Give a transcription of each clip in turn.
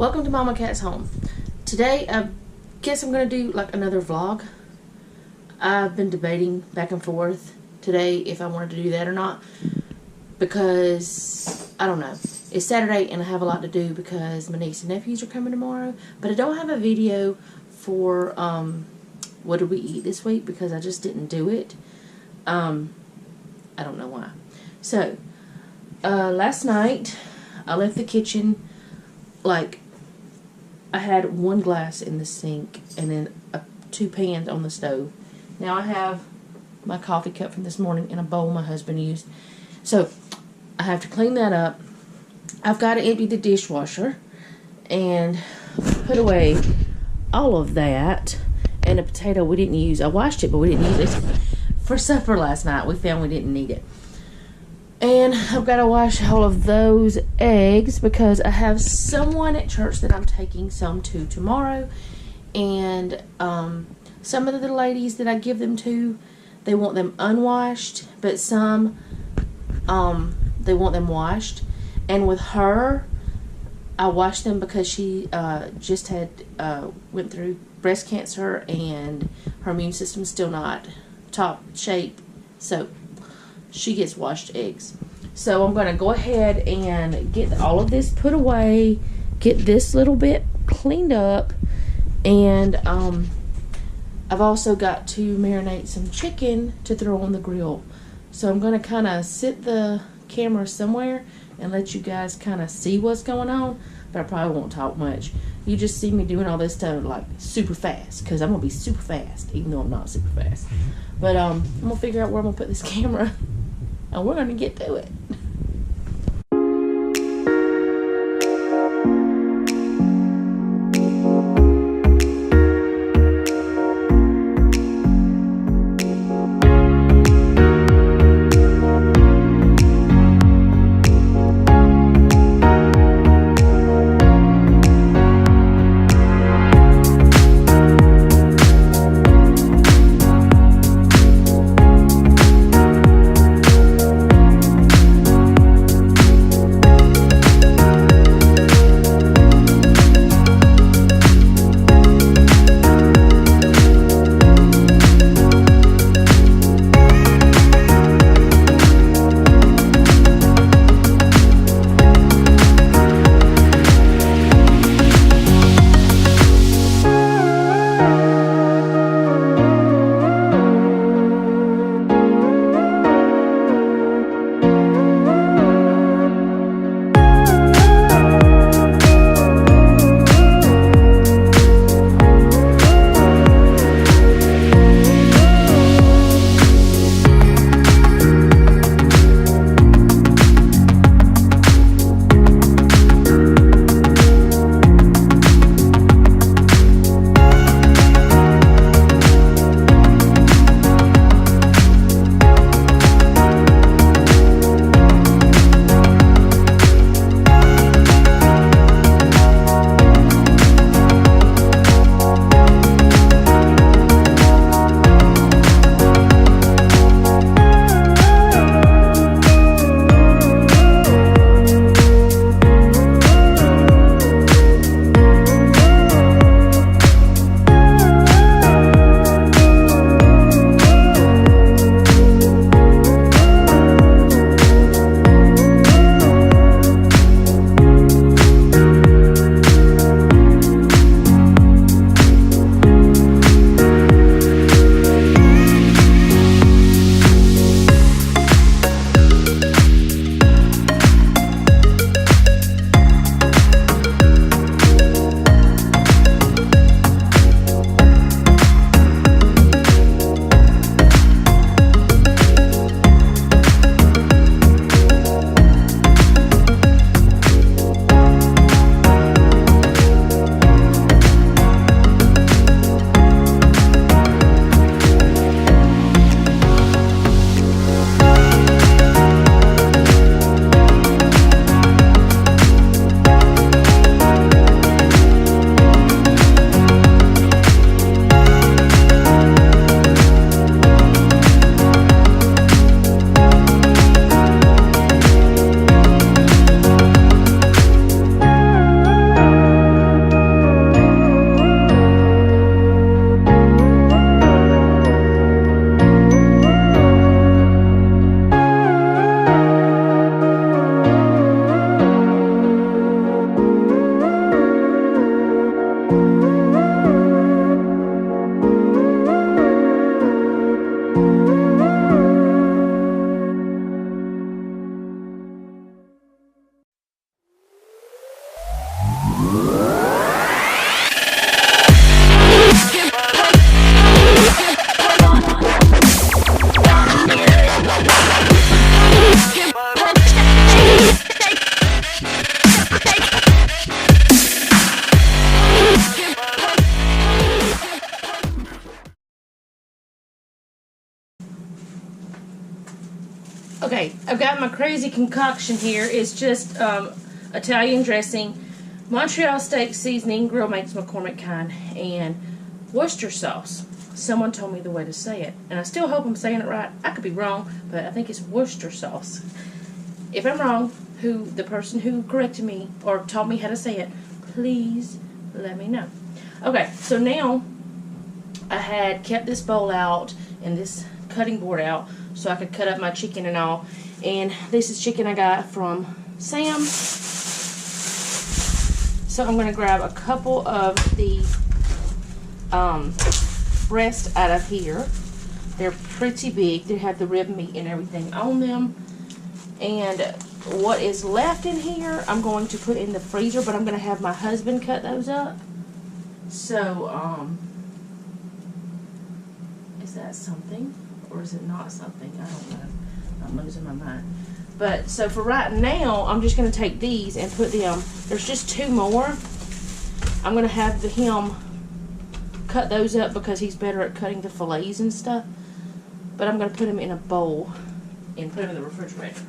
Welcome to Mama Cat's Home. Today, I guess I'm going to do like another vlog. I've been debating back and forth today if I wanted to do that or not, because I don't know. It's Saturday and I have a lot to do because my niece and nephews are coming tomorrow, but I don't have a video for what did we eat this week because I just didn't do it. I don't know why. So last night I left the kitchen, like I had one glass in the sink and then two pans on the stove. Now I have my coffee cup from this morning in a bowl my husband used. So I have to clean that up. I've got to empty the dishwasher and put away all of that. And a potato we didn't use. I washed it, but we didn't use it. For supper last night, we found we didn't need it. And I've got to wash all of those eggs because I have someone at church that I'm taking some to tomorrow. And some of the ladies that I give them to, they want them unwashed, but some they want them washed. And with her, I washed them because she just had went through breast cancer and her immune system's still not top shape, so she gets washed eggs. So I'm going to go ahead and get all of this put away, get this little bit cleaned up, and I've also got to marinate some chicken to throw on the grill. So I'm going to kind of sit the camera somewhere and let you guys kind of see what's going on, but I probably won't talk much. You just see me doing all this stuff like super fast, because I'm going to be super fast, even though I'm not super fast. But I'm going to figure out where I'm going to put this camera, and we're going to get to it. Okay, I've got my crazy concoction here. It's just Italian dressing, Montreal steak seasoning, Grill Makes McCormick kind, and Worcester sauce. Someone told me the way to say it, and I still hope I'm saying it right. I could be wrong, but I think it's Worcester sauce. If I'm wrong, the person who corrected me or taught me how to say it, please let me know. Okay, so now I had kept this bowl out and this cutting board out so I could cut up my chicken and all. And this is chicken I got from Sam's. So I'm going to grab a couple of the breast out of here. They're pretty big. They have the rib meat and everything on them. And what is left in here, I'm going to put in the freezer, but I'm going to have my husband cut those up. So, is that something? Or is it not something? I don't know. I'm losing my mind. But, so for right now, I'm just going to take these and put them, there's just 2 more. I'm going to have him cut those up because he's better at cutting the fillets and stuff. But I'm going to put them in a bowl and put them in the refrigerator.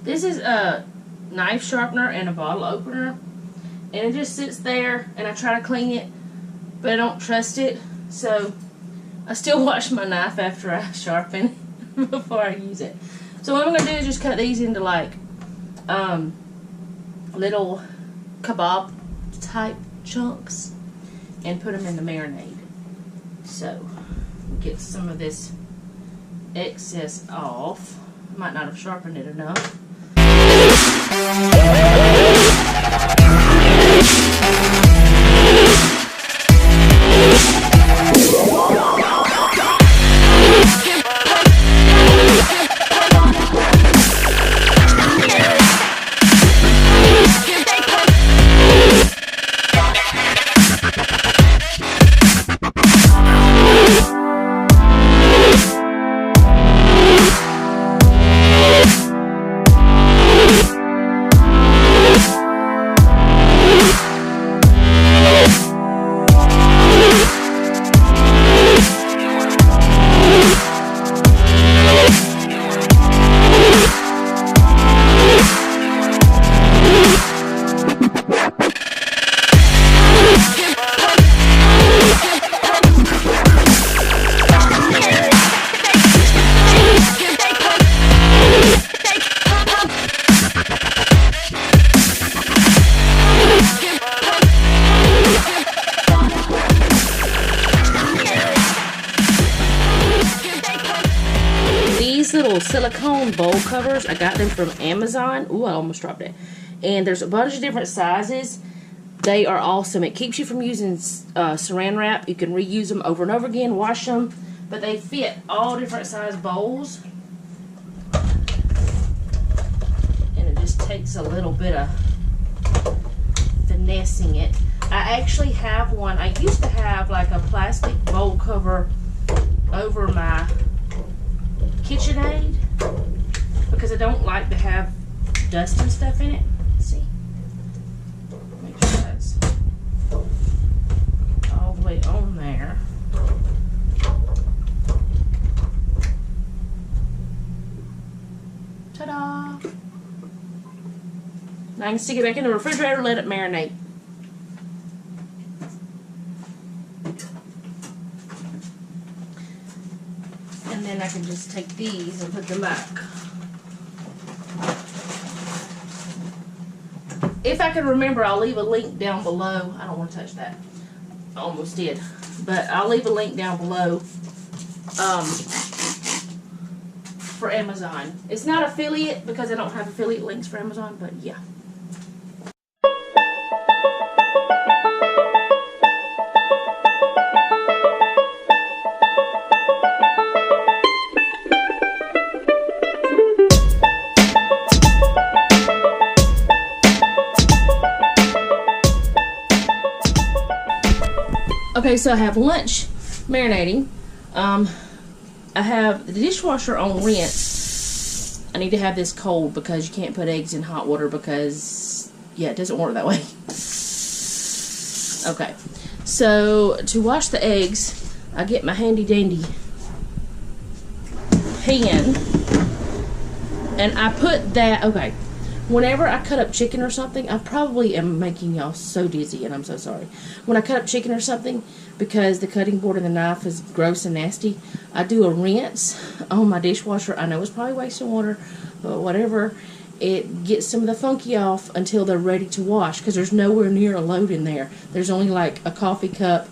This is a knife sharpener and a bottle opener, and it just sits there, and I try to clean it, but I don't trust it, so I still wash my knife after I sharpen before I use it. So what I'm going to do is just cut these into like little kebab type chunks and put them in the marinade. So get some of this excess off. Might not have sharpened it enough. Little silicone bowl covers. I got them from Amazon. Ooh, I almost dropped it. And there's a bunch of different sizes. They are awesome. It keeps you from using saran wrap. You can reuse them over and over again, wash them, but they fit all different size bowls. And it just takes a little bit of finessing it. I actually have one. I used to have like a plastic bowl cover over my KitchenAid because I don't like to have dust and stuff in it. Let's see. Make sure that's all the way on there. Ta-da! Now I can stick it back in the refrigerator and let it marinate. And then I can just take these and put them back. If I can remember, I'll leave a link down below. I don't want to touch that. I almost did. But I'll leave a link down below for Amazon. It's not affiliate because I don't have affiliate links for Amazon, but yeah. Okay, so I have lunch marinating. I have the dishwasher on rinse. I need to have this cold because you can't put eggs in hot water because, yeah, it doesn't work that way. Okay, so to wash the eggs, I get my handy dandy pan, and I put that, okay, whenever I cut up chicken or something, I probably am making y'all so dizzy, and I'm so sorry. When I cut up chicken or something, because the cutting board and the knife is gross and nasty, I do a rinse on my dishwasher. I know it's probably wasting water, but whatever. It gets some of the funky off until they're ready to wash, because there's nowhere near a load in there. There's only like a coffee cup,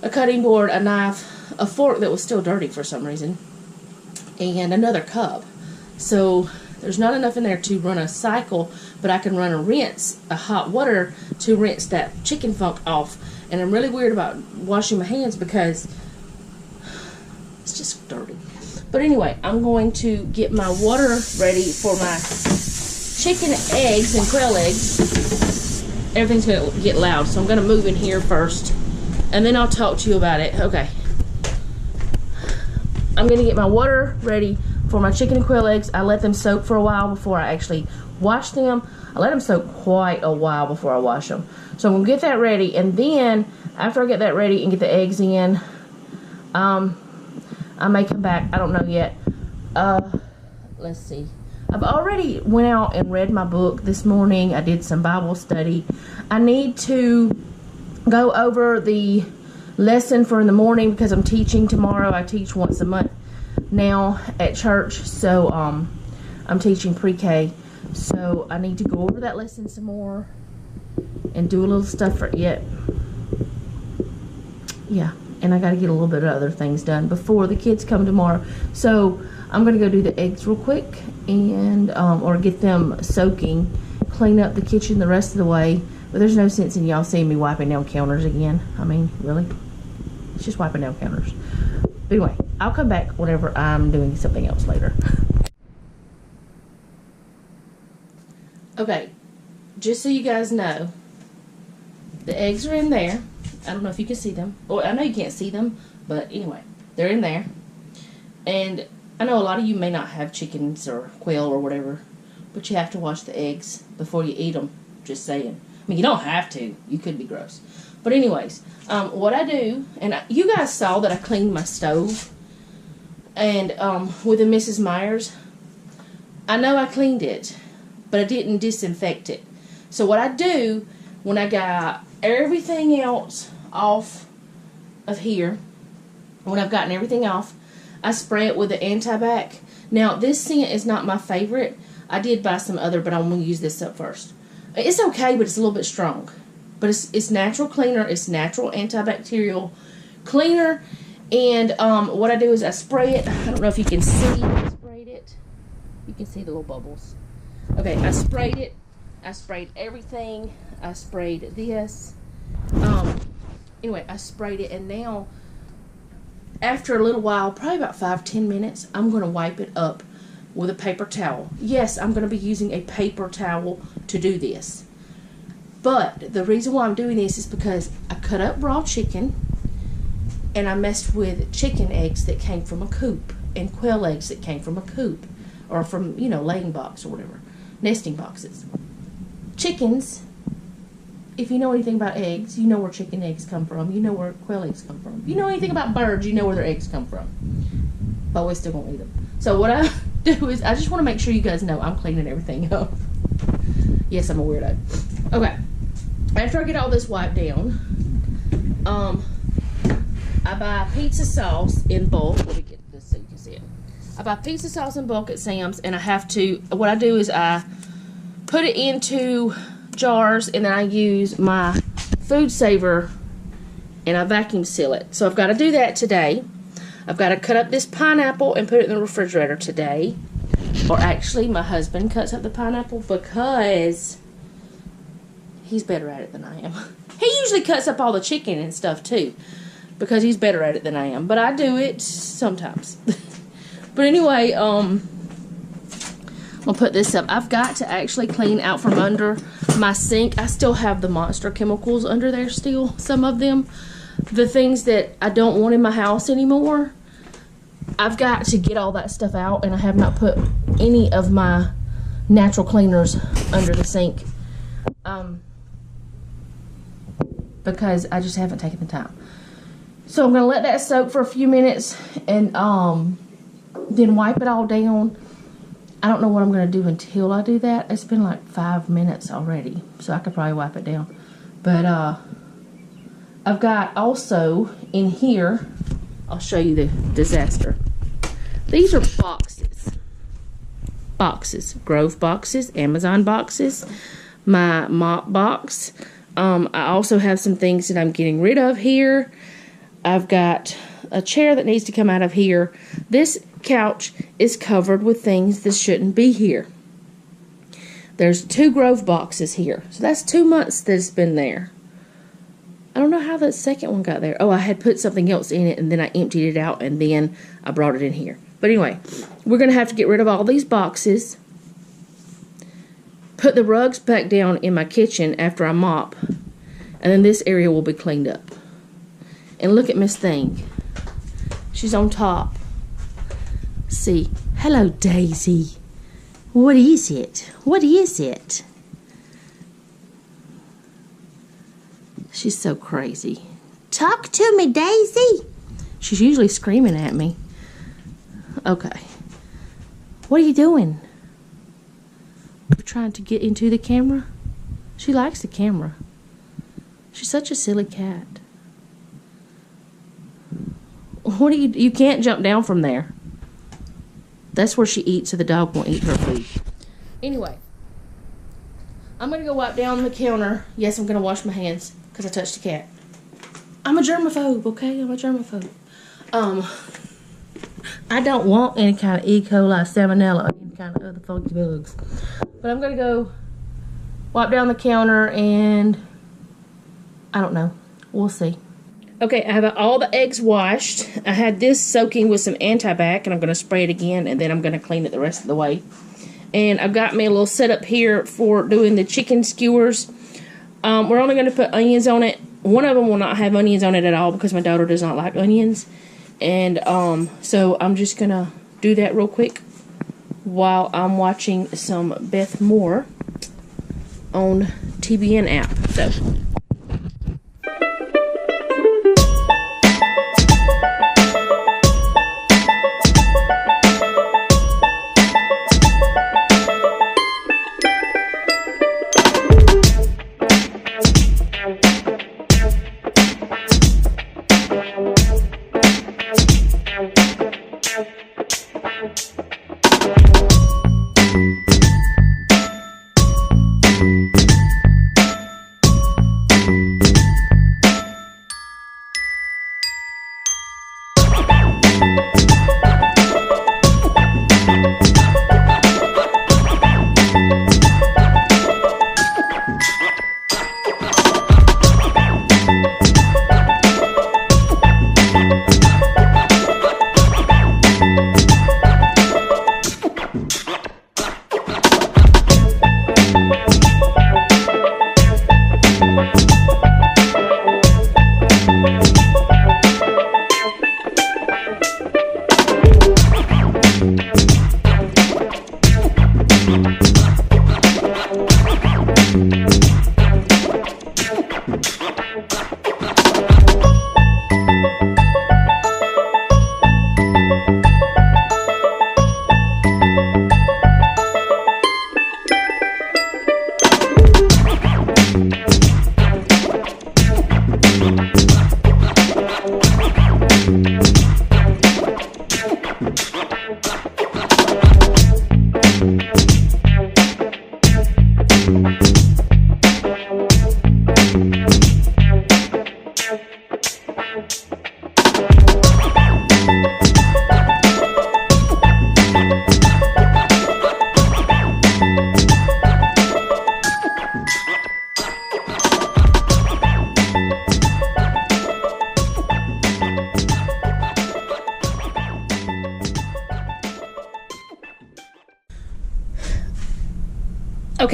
a cutting board, a knife, a fork that was still dirty for some reason, and another cup. So there's not enough in there to run a cycle, but I can run a rinse, a hot water, to rinse that chicken funk off. And I'm really weird about washing my hands because it's just dirty. But anyway, I'm going to get my water ready for my chicken eggs and quail eggs. Everything's going to get loud, so I'm going to move in here first, and then I'll talk to you about it. Okay. I'm going to get my water ready for my chicken and quail eggs. I let them soak for a while before I actually wash them. I let them soak quite a while before I wash them. So I'm going to get that ready, and then after I get that ready and get the eggs in, I may come back. I don't know yet. Let's see. I've already went out and read my book this morning. I did some Bible study. I need to go over the lesson for in the morning because I'm teaching tomorrow. I teach once a month now at church. So I'm teaching pre-K. So I need to go over that lesson some more and do a little stuff for it. Yeah. And I got to get a little bit of other things done before the kids come tomorrow. So I'm going to go do the eggs real quick and or get them soaking, clean up the kitchen the rest of the way. But there's no sense in y'all seeing me wiping down counters again. I mean, really? It's just wiping down counters. But anyway, I'll come back whenever I'm doing something else later. Okay, just so you guys know, the eggs are in there. I don't know if you can see them. Or I know you can't see them, but anyway, they're in there. And I know a lot of you may not have chickens or quail or whatever, but you have to wash the eggs before you eat them. Just saying. I mean, you don't have to. You could be gross. But anyways, what I do, and you guys saw that I cleaned my stove, and with the Mrs. Myers, I know I cleaned it, but I didn't disinfect it. So what I do, when I got everything else off of here, when I've gotten everything off, I spray it with the anti-bac. Now, this scent is not my favorite. I did buy some other, but I'm going to use this up first. It's okay, but it's a little bit strong. But it's natural cleaner. It's natural antibacterial cleaner. And what I do is I spray it. I don't know if you can see. I sprayed it. You can see the little bubbles. Okay, I sprayed it. I sprayed everything. I sprayed this. Anyway, I sprayed it, and now, after a little while, probably about 5-10 minutes, I'm going to wipe it up with a paper towel. Yes, I'm going to be using a paper towel to do this. But the reason why I'm doing this is because I cut up raw chicken, and I messed with chicken eggs that came from a coop, and quail eggs that came from a coop, or from, you know, laying box or whatever, nesting boxes. Chickens, if you know anything about eggs, you know where chicken eggs come from. You know where quail eggs come from. If you know anything about birds, you know where their eggs come from. But we still won't eat them. So what I do is I just want to make sure you guys know I'm cleaning everything up. Yes, I'm a weirdo. Okay. After I get all this wiped down, I buy pizza sauce in bulk. Let me get this so you can see it. I buy pizza sauce in bulk at Sam's, and I have to, what I do is I put it into jars, and then I use my food saver and I vacuum seal it. So I've got to do that today. I've got to cut up this pineapple and put it in the refrigerator today. Or actually, my husband cuts up the pineapple because he's better at it than I am. He usually cuts up all the chicken and stuff too, because he's better at it than I am. But I do it sometimes. But anyway, I'll put this up. I've got to actually clean out from under my sink. I still have the monster chemicals under there still, some of them. The things that I don't want in my house anymore. I've got to get all that stuff out, and I have not put any of my natural cleaners under the sink. Because I just haven't taken the time. So I'm going to let that soak for a few minutes and then wipe it all down. I don't know what I'm going to do until I do that. It's been like 5 minutes already, so I could probably wipe it down. But I've got also in here, I'll show you the disaster. These are boxes. Boxes. Grove boxes, Amazon boxes, my mop box. I also have some things that I'm getting rid of here. I've got a chair that needs to come out of here. This couch is covered with things that shouldn't be here. There's 2 Grove boxes here. So that's 2 months that it's been there. I don't know how the second one got there. Oh, I had put something else in it and then I emptied it out and then I brought it in here. But anyway, we're going to have to get rid of all these boxes. Put the rugs back down in my kitchen after I mop. And then this area will be cleaned up. And look at Miss Thing. She's on top. See. Hello, Daisy. What is it? What is it? She's so crazy. Talk to me, Daisy. She's usually screaming at me. Okay. What are you doing? You're trying to get into the camera? She likes the camera. She's such a silly cat. What do you can't jump down from there. That's where she eats, so the dog won't eat her food. Anyway, I'm going to go wipe down the counter. Yes, I'm going to wash my hands because I touched the cat. I'm a germaphobe, okay? I'm a germaphobe. I don't want any kind of E. coli, salmonella, or any kind of other funky bugs. But I'm going to go wipe down the counter and I don't know. We'll see. Okay, I have all the eggs washed. I had this soaking with some antibac, and I'm going to spray it again, and then I'm going to clean it the rest of the way. And I've got me a little setup here for doing the chicken skewers. We're only going to put onions on it. One of them will not have onions on it at all because my daughter does not like onions. And so I'm just going to do that real quick while I'm watching some Beth Moore on TBN app. So.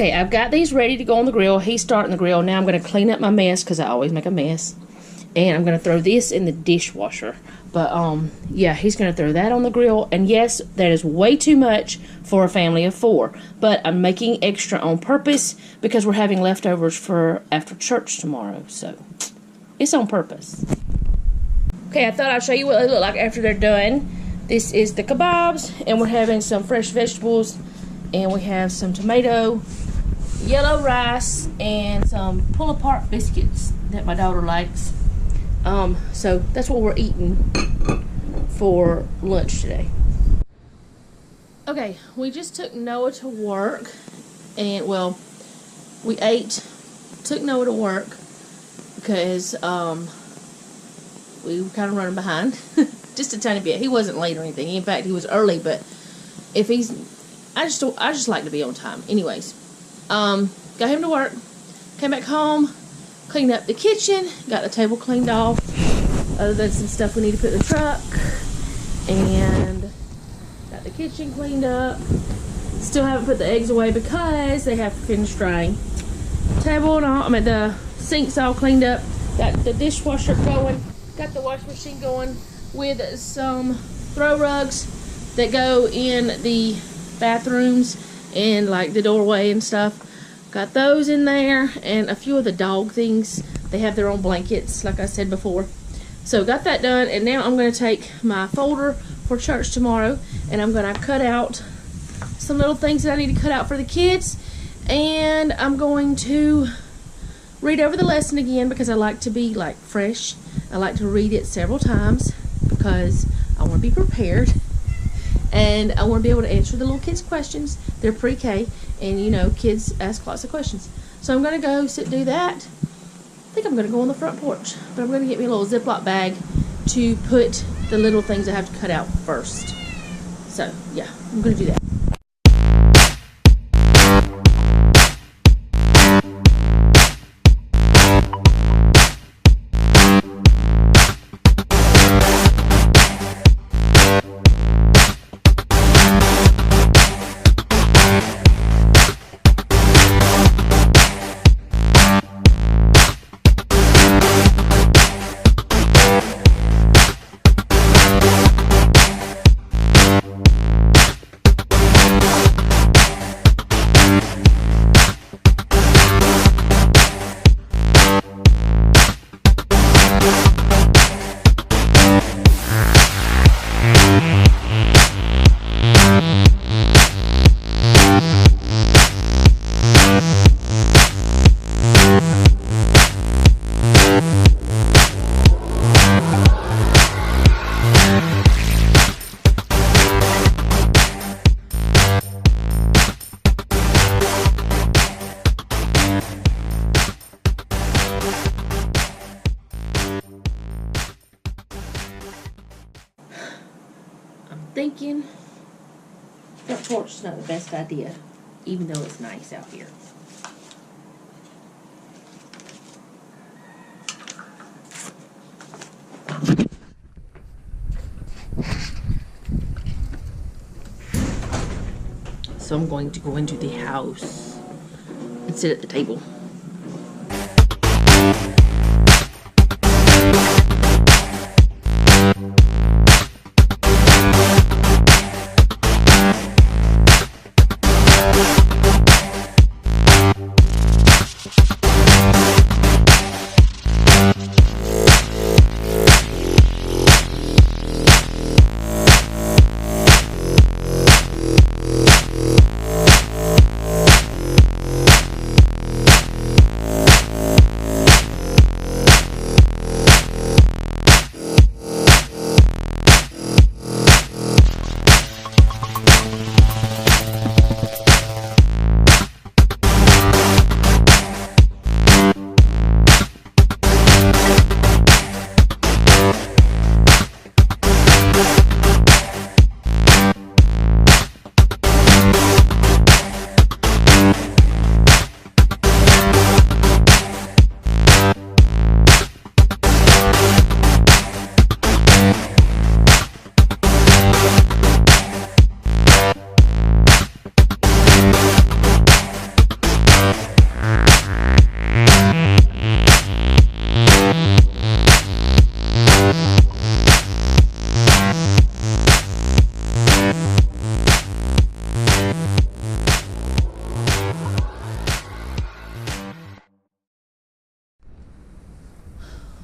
Okay, I've got these ready to go on the grill. He's starting the grill. Now I'm going to clean up my mess because I always make a mess. And I'm going to throw this in the dishwasher. But, yeah, he's going to throw that on the grill. And yes, that is way too much for a family of 4. But I'm making extra on purpose because we're having leftovers for after church tomorrow. So, it's on purpose. Okay, I thought I'd show you what they look like after they're done. This is the kebabs. And we're having some fresh vegetables. And we have some tomato, yellow rice, and some pull-apart biscuits that my daughter likes. So that's what we're eating for lunch today. Okay, we just took Noah to work, and well, we took Noah to work because we were kind of running behind, just a tiny bit. He wasn't late or anything. In fact, he was early. But if I just like to be on time. Anyways, got him to work, came back home. Cleaned up the kitchen, got the table cleaned off, other than some stuff we need to put in the truck, and got the kitchen cleaned up. Still haven't put the eggs away because they have to finish drying. Table and all, the sink's all cleaned up, got the dishwasher going, got the washing machine going with some throw rugs that go in the bathrooms and like the doorway and stuff. Got those in there, and a few of the dog things. They have their own blankets, like I said before. So got that done, and now I'm going to take my folder for church tomorrow, and I'm going to cut out some little things that I need to cut out for the kids, and I'm going to read over the lesson again because I like to be like fresh. I like to read it several times because I want to be prepared. And I want to be able to answer the little kids' questions. They're pre-K, and you know, kids ask lots of questions. So I'm going to go do that. I think I'm going to go on the front porch, but I'm going to get me a little Ziploc bag to put the little things I have to cut out first. So yeah, I'm going to do that. Thinking front porch is not the best idea, even though it's nice out here. So I'm going to go into the house and sit at the table.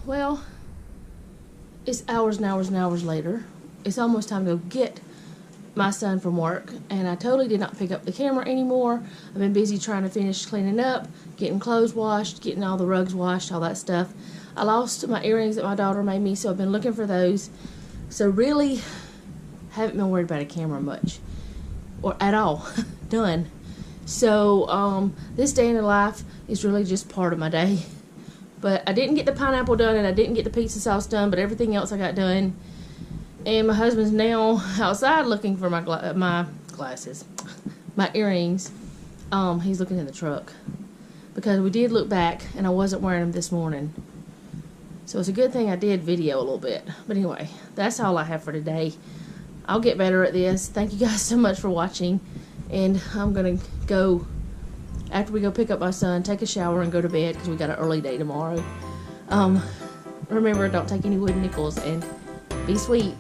well, it's hours and hours and hours later. It's almost time to go get my son from work, and I totally did not pick up the camera anymore. I've been busy trying to finish cleaning up, getting clothes washed, getting all the rugs washed, all that stuff. I lost my earrings that my daughter made me, so I've been looking for those. So really, haven't been worried about a camera much, or at all. Done. So this day in the life is really just part of my day. But I didn't get the pineapple done, and I didn't get the pizza sauce done, but everything else I got done. And my husband's now outside looking for my glasses, my earrings. He's looking in the truck because we did look back, and I wasn't wearing them this morning. So it's a good thing I did video a little bit. But anyway, that's all I have for today. I'll get better at this. Thank you guys so much for watching, and I'm gonna go after we go pick up my son, take a shower, and go to bed because we got an early day tomorrow. Remember, don't take any wooden nickels, and be sweet.